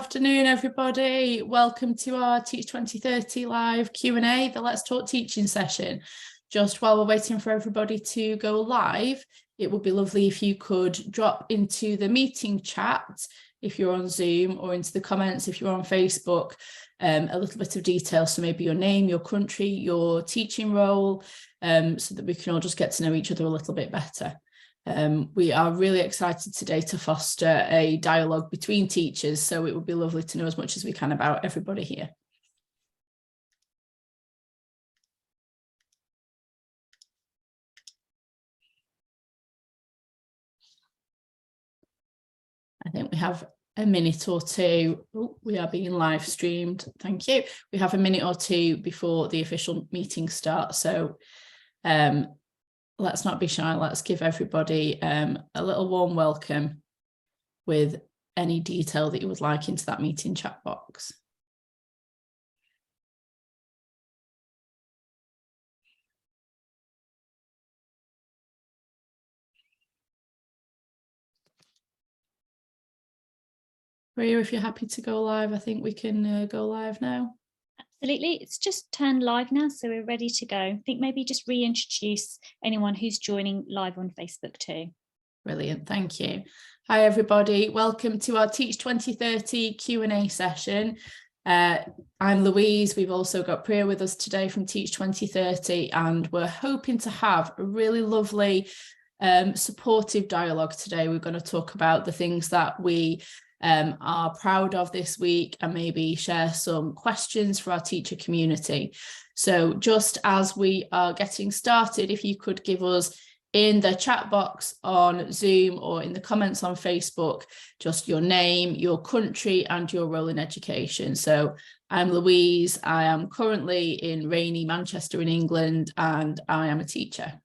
Afternoon, everybody. Welcome to our Teach 2030 live Q&A, the Let's Talk Teaching session. Just while we're waiting for everybody to go live, it would be lovely if you could drop into the meeting chat if you're on Zoom, or into the comments if you're on Facebook, a little bit of detail, so maybe your name, your country, your teaching role, so that we can all just get to know each other a little bit better. We are really excited today to foster a dialogue between teachers, so it would be lovely to know as much as we can about everybody here. I think we have a minute or two. Oh, we are being live streamed. Thank you. We have a minute or two before the official meeting starts, so let's not be shy. Let's give everybody a little warm welcome with any detail that you would like into that meeting chat box. Priya, if you're happy to go live, I think we can go live now. Absolutely, it's just turned live now, so we're ready to go. I think maybe just reintroduce anyone who's joining live on Facebook too. Brilliant, thank you. Hi everybody, welcome to our Teach 2030 Q&A session. I'm Louise. We've also got Priya with us today from Teach 2030, and we're hoping to have a really lovely supportive dialogue today. We're going to talk about the things that we are proud of this week, and maybe share some questions for our teacher community. So just as we are getting started, if you could give us in the chat box on Zoom or in the comments on Facebook, just your name, your country and your role in education. So I'm Louise. I am currently in rainy Manchester in England, and I am a teacher.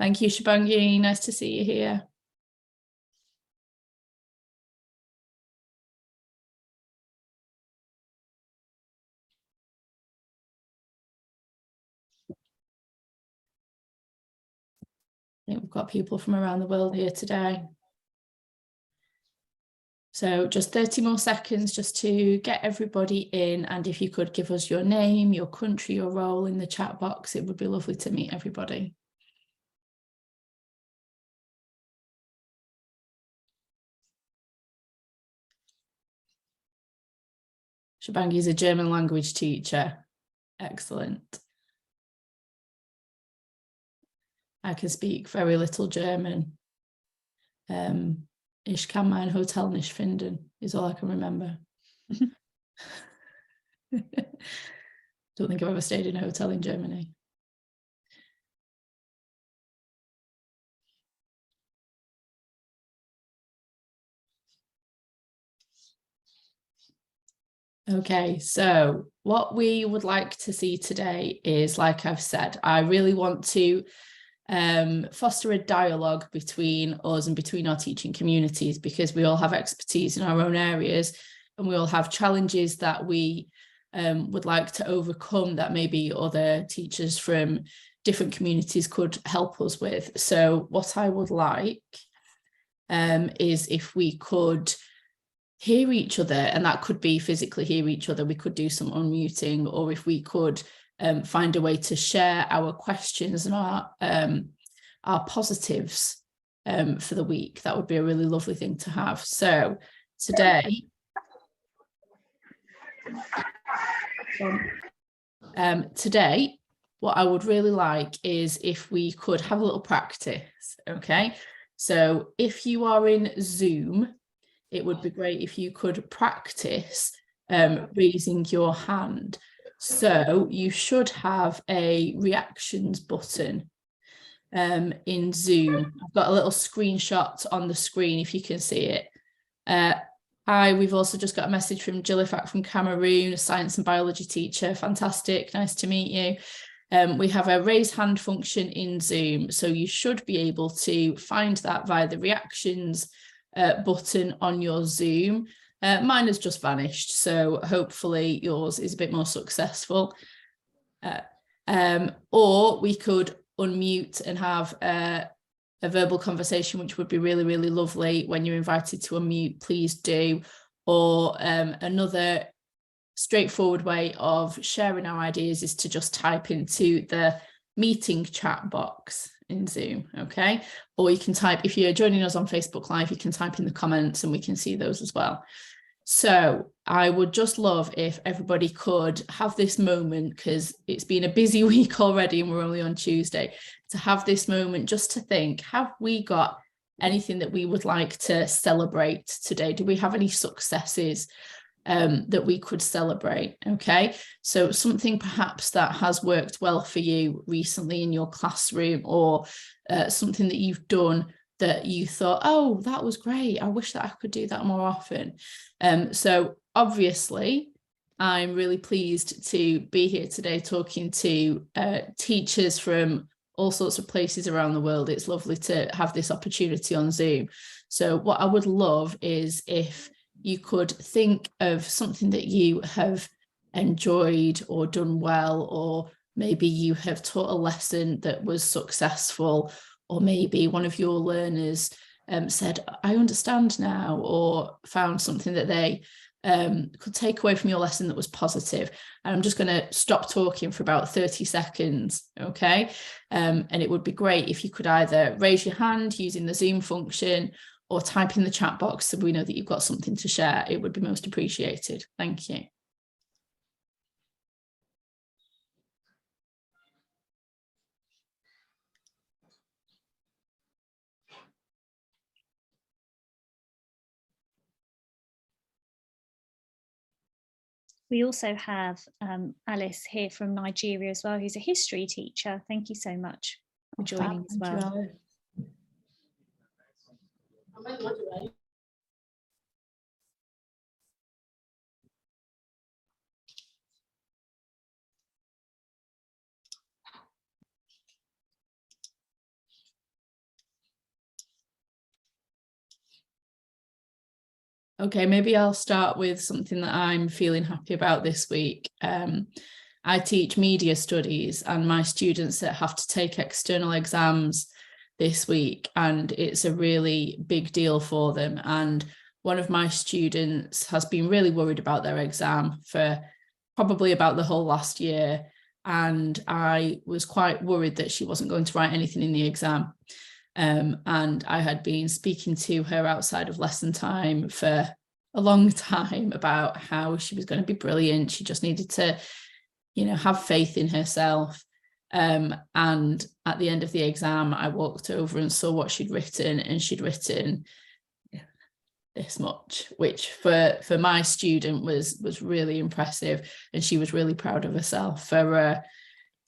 Thank you, Shabangi. Nice to see you here. I think we've got people from around the world here today. So just 30 more seconds just to get everybody in, and if you could give us your name, your country, your role in the chat box, it would be lovely to meet everybody. Shabangi is a German language teacher. Excellent. I can speak very little German. Ich kann mein Hotel nicht finden is all I can remember. Don't think I've ever stayed in a hotel in Germany. Okay, so what we would like to see today is, like I've said, I really want to foster a dialogue between us and between our teaching communities, because we all have expertise in our own areas, and we all have challenges that we would like to overcome that maybe other teachers from different communities could help us with. So what I would like is if we could hear each other, and that could be physically hear each other. We could do some unmuting, or if we could find a way to share our questions and our positives for the week, that would be a really lovely thing to have. So today, what I would really like is if we could have a little practice. Okay, so if you are in Zoom, it would be great if you could practice raising your hand. So you should have a reactions button in Zoom. I've got a little screenshot on the screen if you can see it. Hi, we've also just got a message from Jillifat from Cameroon, a science and biology teacher. Fantastic, nice to meet you. We have a raise hand function in Zoom, so you should be able to find that via the reactions button on your Zoom. Mine has just vanished, so hopefully yours is a bit more successful. Or we could unmute and have a verbal conversation, which would be really, really lovely. When you're invited to unmute, please do. Or another straightforward way of sharing our ideas is to just type into the meeting chat box in Zoom, okay? Or you can type, if you're joining us on Facebook Live, you can type in the comments and we can see those as well. So I would just love if everybody could have this moment, because it's been a busy week already and we're only on Tuesday, to have this moment just to think, have we got anything that we would like to celebrate today? Do we have any successes that we could celebrate? Okay, so something perhaps that has worked well for you recently in your classroom, or something that you've done that you thought, oh, that was great, I wish that I could do that more often. So obviously I'm really pleased to be here today talking to teachers from all sorts of places around the world. It's lovely to have this opportunity on Zoom. So what I would love is if you could think of something that you have enjoyed or done well, or maybe you have taught a lesson that was successful, or maybe one of your learners said, I understand now, or found something that they could take away from your lesson that was positive. And I'm just going to stop talking for about 30 seconds, okay? And it would be great if you could either raise your hand using the Zoom function or type in the chat box so we know that you've got something to share. It would be most appreciated. Thank you. We also have Alice here from Nigeria as well, who's a history teacher. Thank you so much for joining as well. Okay, maybe I'll start with something that I'm feeling happy about this week. I teach media studies, and my students that have to take external exams this week, and it's a really big deal for them. And one of my students has been really worried about their exam for probably about the whole last year. And I was quite worried that she wasn't going to write anything in the exam. And I had been speaking to her outside of lesson time for a long time about how she was going to be brilliant. She just needed to, have faith in herself. And at the end of the exam, I walked over and saw what she'd written, and she'd written this much, which for my student was really impressive. And she was really proud of herself for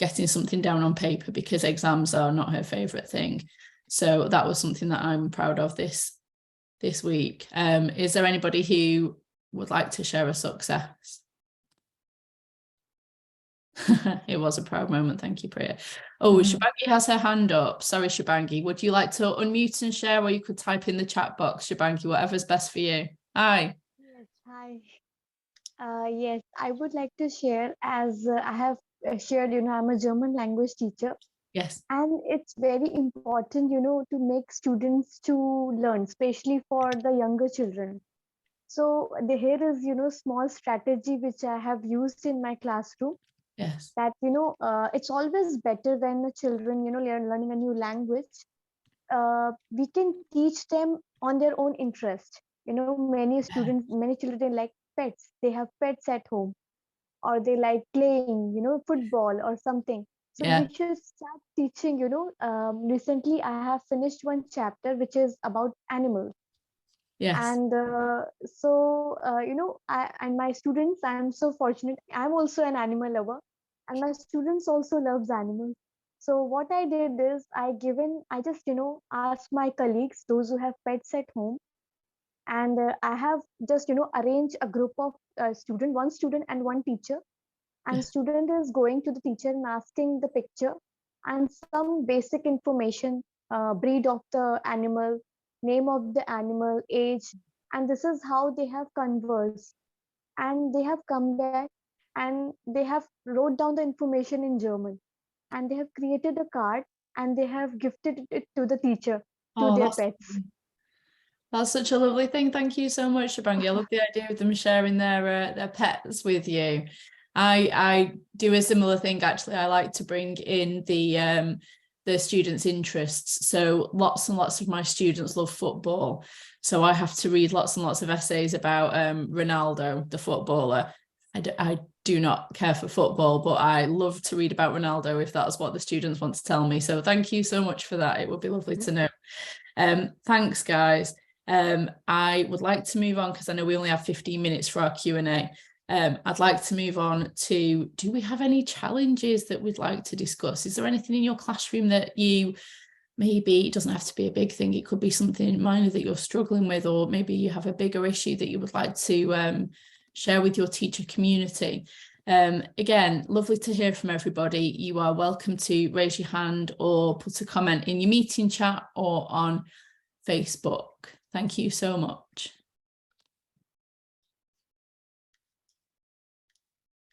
getting something down on paper, because exams are not her favorite thing. So that was something that I'm proud of this week. Is there anybody who would like to share a success? It was a proud moment. Thank you, Priya. Oh, Shabangi has her hand up. Sorry, Shabangi. Would you like to unmute and share, or you could type in the chat box, Shabangi, whatever's best for you. Hi. Yes, hi. Yes, I would like to share, as I have shared, I'm a German language teacher. Yes. And it's very important, to make students to learn, especially for the younger children. So here is, small strategy which I have used in my classroom. Yes. That, it's always better when the children, learning a new language. We can teach them on their own interest. Many students, many children like pets. They have pets at home, or they like playing, football or something. So we should start teaching, recently I have finished one chapter which is about animals. Yes. And and my students, I'm so fortunate. I'm also an animal lover, and my students also loves animals. So what I did is I just, asked my colleagues, those who have pets at home, and I have just, arranged a group of one student and one teacher. And student is going to the teacher and asking the picture and some basic information, breed of the animal, name of the animal, age, and this is how they have conversed. And they have come back and they have wrote down the information in German, and they have created a card and they have gifted it to the teacher, to Oh, their pets. that's such a lovely thing. Thank you so much, Shabangi. I love the idea of them sharing their pets with you. I do a similar thing actually. I like to bring in the students' interests. So lots and lots of my students love football. So I have to read lots and lots of essays about Ronaldo, the footballer. I do not care for football, but I love to read about Ronaldo if that's what the students want to tell me. So thank you so much for that. It would be lovely to know. Thanks, guys. I would like to move on because I know we only have 15 minutes for our Q&A. I'd like to move on to, do we have any challenges that we'd like to discuss? Is there anything in your classroom that you, maybe it doesn't have to be a big thing, it could be something minor that you're struggling with, or maybe you have a bigger issue that you would like to share with your teacher community? Again, lovely to hear from everybody. You are welcome to raise your hand or put a comment in your meeting chat or on Facebook. Thank you so much.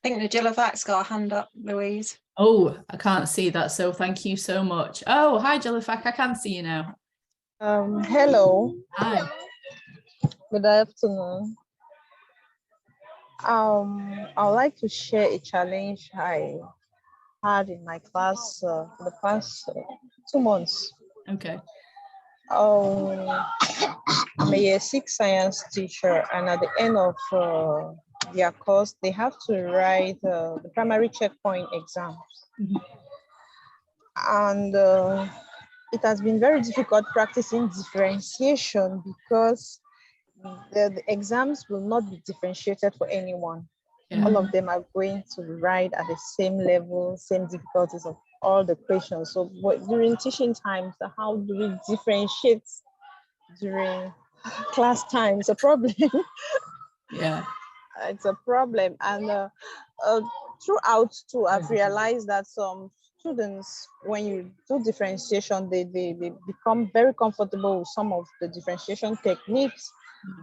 I think Jillivac's got a hand up, Louise. Oh, I can't see that, so thank you so much. Oh, hi, Jellifac, I can see you now. Hello. Hi. Good afternoon. I'd like to share a challenge I had in my class for the past 2 months. Okay. I'm a year 6 science teacher, and at the end of their course, they have to write the primary checkpoint exams. Mm-hmm. And it has been very difficult practicing differentiation because the exams will not be differentiated for anyone. Yeah. All of them are going to write at the same level, same difficulties of all the questions. So during teaching times, how do we differentiate during class time? It's a problem. Yeah. It's a problem. And throughout too, I've realized that some students, when you do differentiation, they become very comfortable with some of the differentiation techniques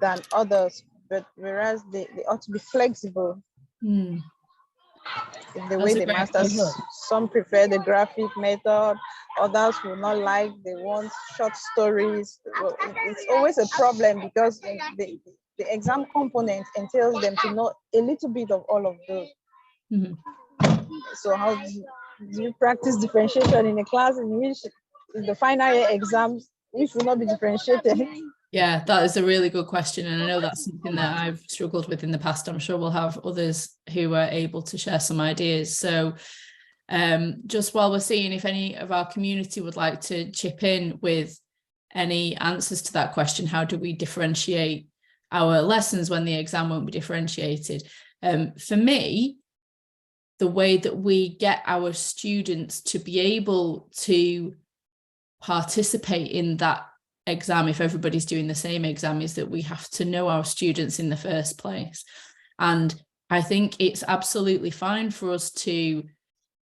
than others, but whereas they ought to be flexible in the way they master. Some prefer the graphic method, others will not like, they want short stories. Well, it's always a problem because the exam component entails them to know a little bit of all of those. So how do you practice differentiation in a class in which the final year exams which will not be differentiated? Yeah, that is a really good question. And I know that's something that I've struggled with in the past. I'm sure we'll have others who are able to share some ideas. So just while we're seeing if any of our community would like to chip in with any answers to that question, how do we differentiate our lessons when the exam won't be differentiated? For me, the way that we get our students to be able to participate in that exam, if everybody's doing the same exam, is that we have to know our students in the first place. And I think it's absolutely fine for us to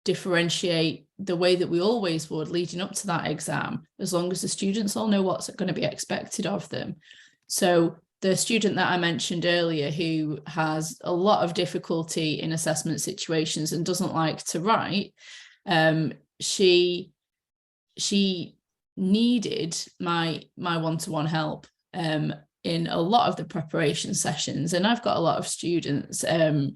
differentiate the way that we always would leading up to that exam, as long as the students all know what's going to be expected of them. So the student that I mentioned earlier, who has a lot of difficulty in assessment situations and doesn't like to write, she needed my one-to-one help in a lot of the preparation sessions. And I've got a lot of students in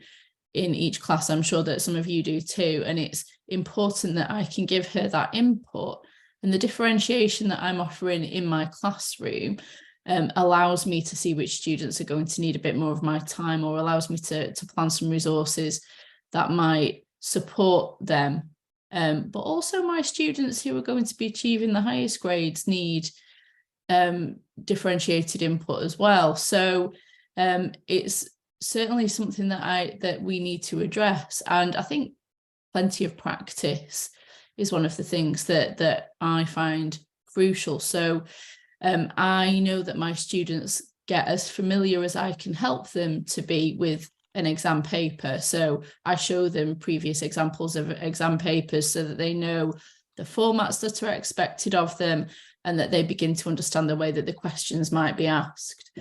each class. I'm sure that some of you do too. And it's important that I can give her that input, and the differentiation that I'm offering in my classroom allows me to see which students are going to need a bit more of my time, or allows me to plan some resources that might support them. But also my students who are going to be achieving the highest grades need differentiated input as well. So it's certainly something that we need to address. And I think plenty of practice is one of the things that I find crucial. So I know that my students get as familiar as I can help them to be with an exam paper. So I show them previous examples of exam papers so that they know the formats that are expected of them, and that they begin to understand the way that the questions might be asked.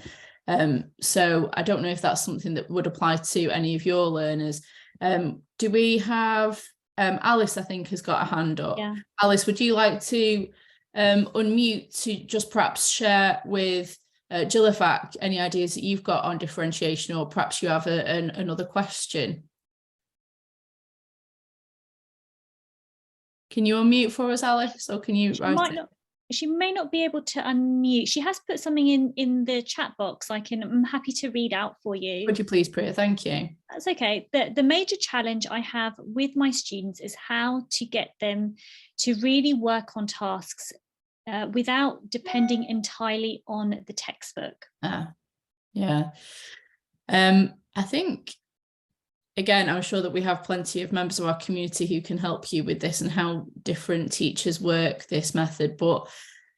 So I don't know if that's something that would apply to any of your learners. Do we have Alice, I think, has got a hand up. Yeah. Alice, would you like to unmute to just perhaps share with Jilafak any ideas that you've got on differentiation, or perhaps you have another question? Can you unmute for us, Alice, or can you write it? She may not be able to unmute. She has put something in the chat box. I'm happy to read out for you. Would you please, Priya? Thank you. That's okay. The major challenge I have with my students is how to get them to really work on tasks without depending entirely on the textbook. Yeah. I think, again, I'm sure that we have plenty of members of our community who can help you with this and how different teachers work this method. But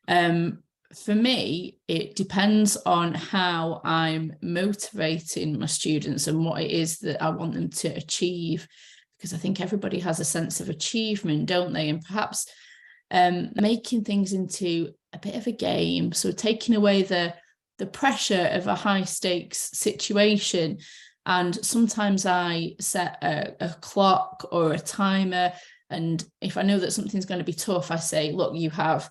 for me, it depends on how I'm motivating my students and what it is that I want them to achieve, because I think everybody has a sense of achievement, don't they? And perhaps making things into a bit of a game. So taking away the pressure of a high stakes situation. And sometimes I set a clock or a timer. And if I know that something's going to be tough, I say, look, you have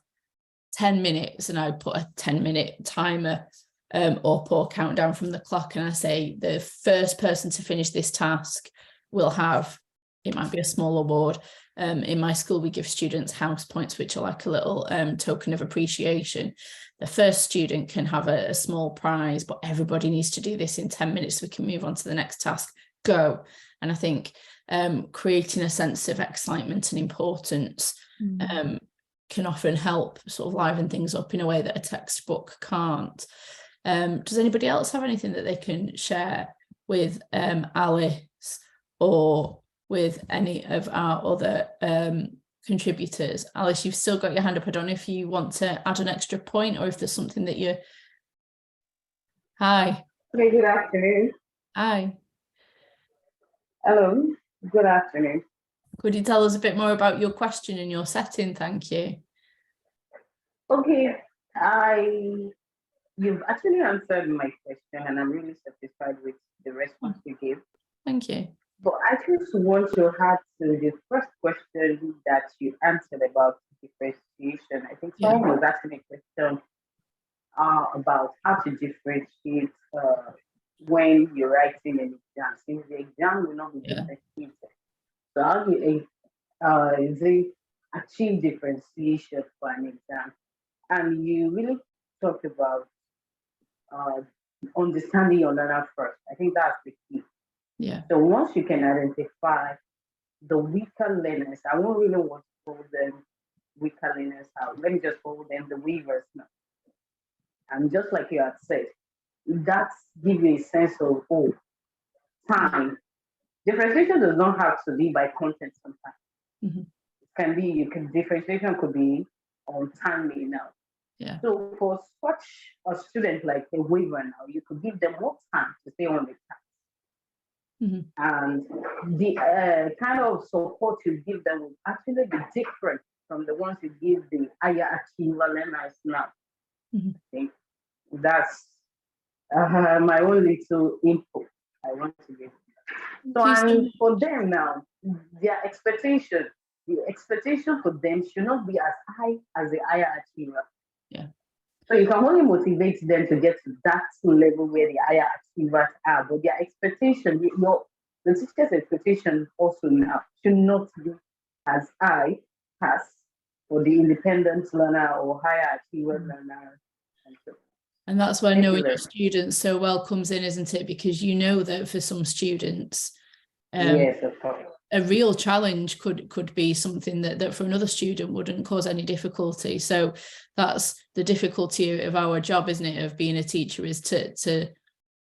10 minutes, and I put a 10-minute timer up or countdown from the clock. And I say, the first person to finish this task will have, it might be a small award. In my school, we give students house points, which are like a little token of appreciation. The first student can have a small prize, but everybody needs to do this in 10 minutes so we can move on to the next task. Go. And I think creating a sense of excitement and importance can often help sort of liven things up in a way that a textbook can't. Does anybody else have anything that they can share with Alice or with any of our other contributors? Alice, you've still got your hand up. I don't know if you want to add an extra point or if there's something that you... Hi. Hey, good afternoon. Hi. Hello, good afternoon. Could you tell us a bit more about your question and your setting? Thank you. Okay, you've actually answered my question and I'm really satisfied with the response you gave. Thank you. But I just want to add to the first question that you answered about differentiation. I think someone was asking a question about how to differentiate when you're writing an exam, since the exam will not be differentiated. So how do you achieve differentiation for an exam? And you really talked about understanding your learner first. I think that's the key. Yeah. So once you can identify the weaker learners, I won't really want to call them weaker learners out. Let me just call them the weavers now. And just like you had said, that's give you a sense of time. Differentiation does not have to be by content sometimes. Mm-hmm. It can be, differentiation could be on timely now. Yeah. So for such a student like a weaver now, you could give them more time to stay on the task. Mm-hmm. And the kind of support you give them will actually be different from the ones you give the higher achiever learners now. Mm-hmm. I think that's my own little input I want to give. So and for them now, their expectation, the expectation for them should not be as high as the higher achiever. Yeah. So you can only motivate them to get to that level where the higher achievers are, but their expectation, the teacher's expectation also now should not be as high as for the independent learner or higher achiever learner. And that's where knowing your students so well comes in, isn't it? Because you know that for some students, yes, of course, a real challenge could be something that for another student wouldn't cause any difficulty. So that's the difficulty of our job, isn't it, of being a teacher, is to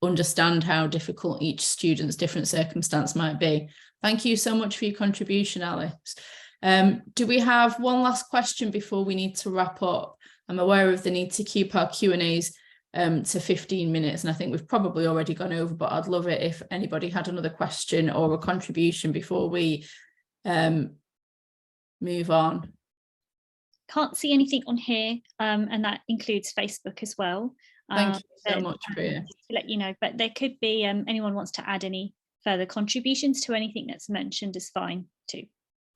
understand how difficult each student's different circumstance might be. Thank you so much for your contribution, Alice. Do we have one last question before we need to wrap up? I'm aware of the need to keep our Q&As to 15 minutes, and I think we've probably already gone over, but I'd love it if anybody had another question or a contribution before we move on. Can't see anything on here, and that includes Facebook as well. Thank you so much, Priya. To let you know, but there could be anyone wants to add any further contributions to anything that's mentioned is fine too.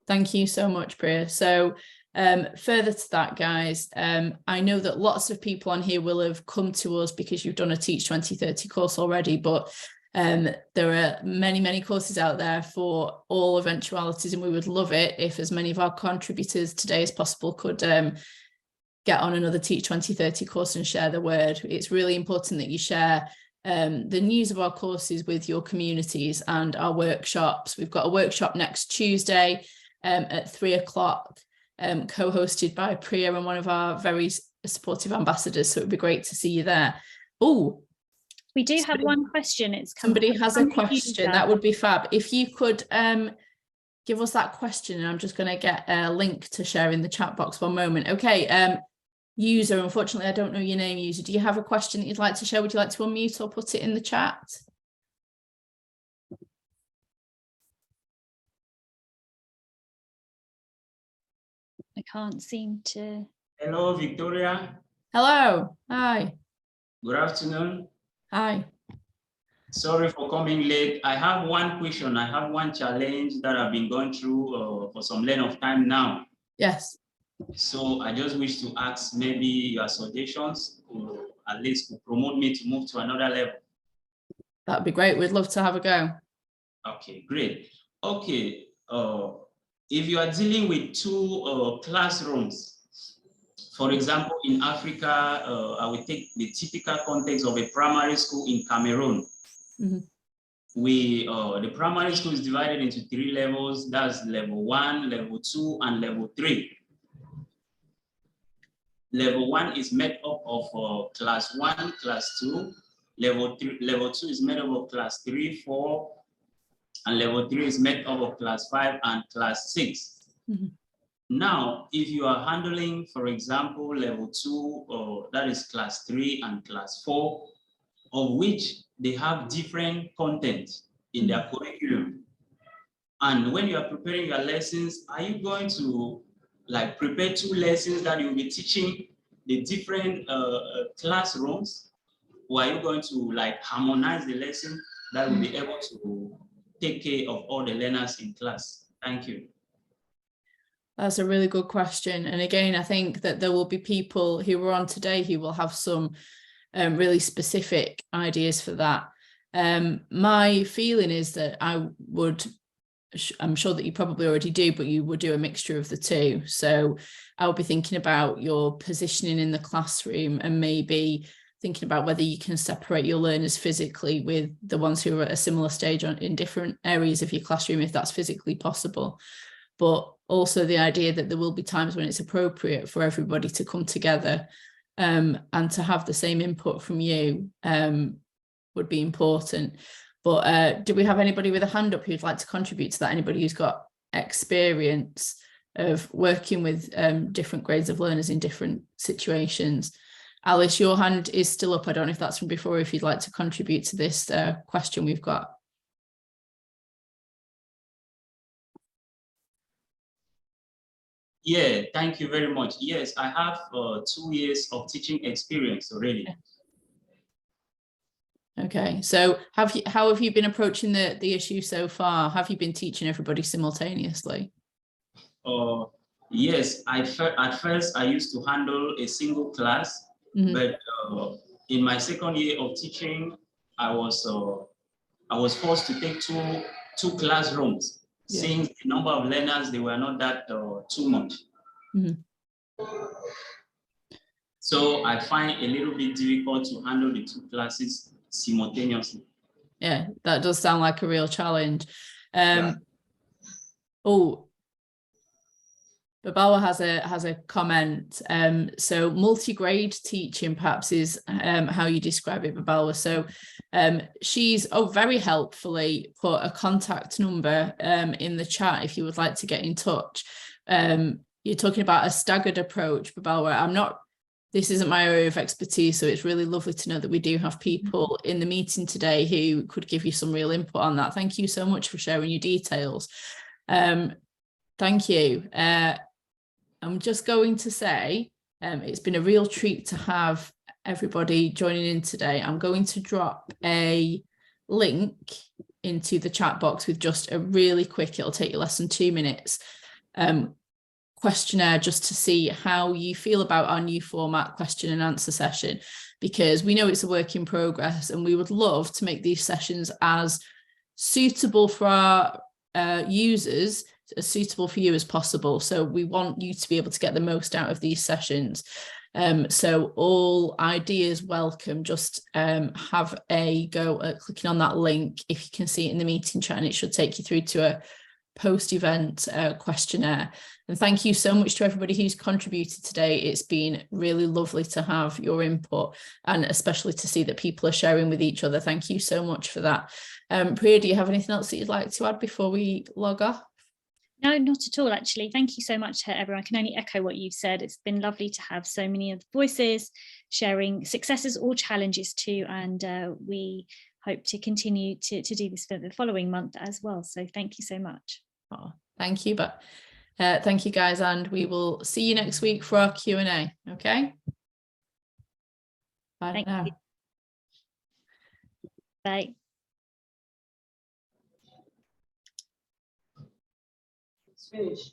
Thank you so much, Priya. So further to that, guys, I know that lots of people on here will have come to us because you've done a Teach 2030 course already, but there are many courses out there for all eventualities, and we would love it if as many of our contributors today as possible could get on another Teach 2030 course and share the word. It's really important that you share the news of our courses with your communities and our workshops. We've got a workshop next Tuesday at 3 o'clock, co-hosted by Priya and one of our very supportive ambassadors. So it'd be great to see you there. Oh, we do have one question. It's somebody has a question. That would be fab. If you could give us that question, and I'm just going to get a link to share in the chat box. One moment. Okay. User, unfortunately, I don't know your name, user. Do you have a question that you'd like to share? Would you like to unmute or put it in the chat? I can't seem to. Hello, Victoria. Hello. Hi. Good afternoon. Hi. Sorry for coming late. I have one question. I have one challenge that I've been going through for some length of time now. Yes. So I just wish to ask maybe your suggestions, or at least to promote me to move to another level. That'd be great. We'd love to have a go. Okay, great. Okay. If you are dealing with two classrooms, for example, in Africa, I will take the typical context of a primary school in Cameroon. Mm-hmm. The primary school is divided into 3 levels. That's level 1, level 2, and level 3. Level 1 is made up of class 1, class 2. Level 2 is made up of class 3, 4, and level 3 is made up of class 5 and class 6. Mm-hmm. Now, if you are handling, for example, level 2, that is class 3 and class 4, of which they have different content in their curriculum. And when you are preparing your lessons, are you going to like prepare 2 lessons that you will be teaching the different classrooms, or are you going to like harmonize the lesson that will be able to take care of all the learners in class? Thank you. That's a really good question. And again, I think that there will be people who were on today who will have some really specific ideas for that. My feeling is that I'm sure that you probably already do, but you would do a mixture of the two. So I would be thinking about your positioning in the classroom and maybe thinking about whether you can separate your learners physically with the ones who are at a similar stage in different areas of your classroom, if that's physically possible. But also the idea that there will be times when it's appropriate for everybody to come together and to have the same input from you would be important. But do we have anybody with a hand up who'd like to contribute to that? Anybody who's got experience of working with different grades of learners in different situations? Alice, your hand is still up. I don't know if that's from before, if you'd like to contribute to this question we've got. Yeah, thank you very much. Yes, I have 2 years of teaching experience already. Okay, so how have you been approaching the issue so far? Have you been teaching everybody simultaneously? Yes, at first I used to handle a single class, but in my second year of teaching, I was forced to take two classrooms. Yeah. Since the number of learners, they were not that too much. So I find a little bit difficult to handle the 2 classes simultaneously. Yeah, that does sound like a real challenge. Yeah. Oh, Babawa has a comment. So multi-grade teaching perhaps is how you describe it, Babawa. So she's very helpfully put a contact number in the chat if you would like to get in touch. You're talking about a staggered approach, Babawa. This isn't my area of expertise, so it's really lovely to know that we do have people in the meeting today who could give you some real input on that. Thank you so much for sharing your details. Thank you. I'm just going to say it's been a real treat to have everybody joining in today. I'm going to drop a link into the chat box with just a really quick, it'll take you less than 2 minutes, questionnaire just to see how you feel about our new format question and answer session, because we know it's a work in progress and we would love to make these sessions as suitable for our users, as suitable for you as possible. So we want you to be able to get the most out of these sessions. So all ideas welcome. Just have a go at clicking on that link if you can see it in the meeting chat, and it should take you through to a post-event questionnaire. And thank you so much to everybody who's contributed today. It's been really lovely to have your input, and especially to see that people are sharing with each other. Thank you so much for that. Priya, do you have anything else that you'd like to add before we log off? No, not at all, actually. Thank you so much to everyone. I can only echo what you've said. It's been lovely to have so many of the voices sharing successes or challenges too. And we hope to continue to do this for the following month as well. So thank you so much. Oh, thank you. But thank you, guys. And we will see you next week for our Q&A. Okay. Bye Thank now. you. Bye. It's finished.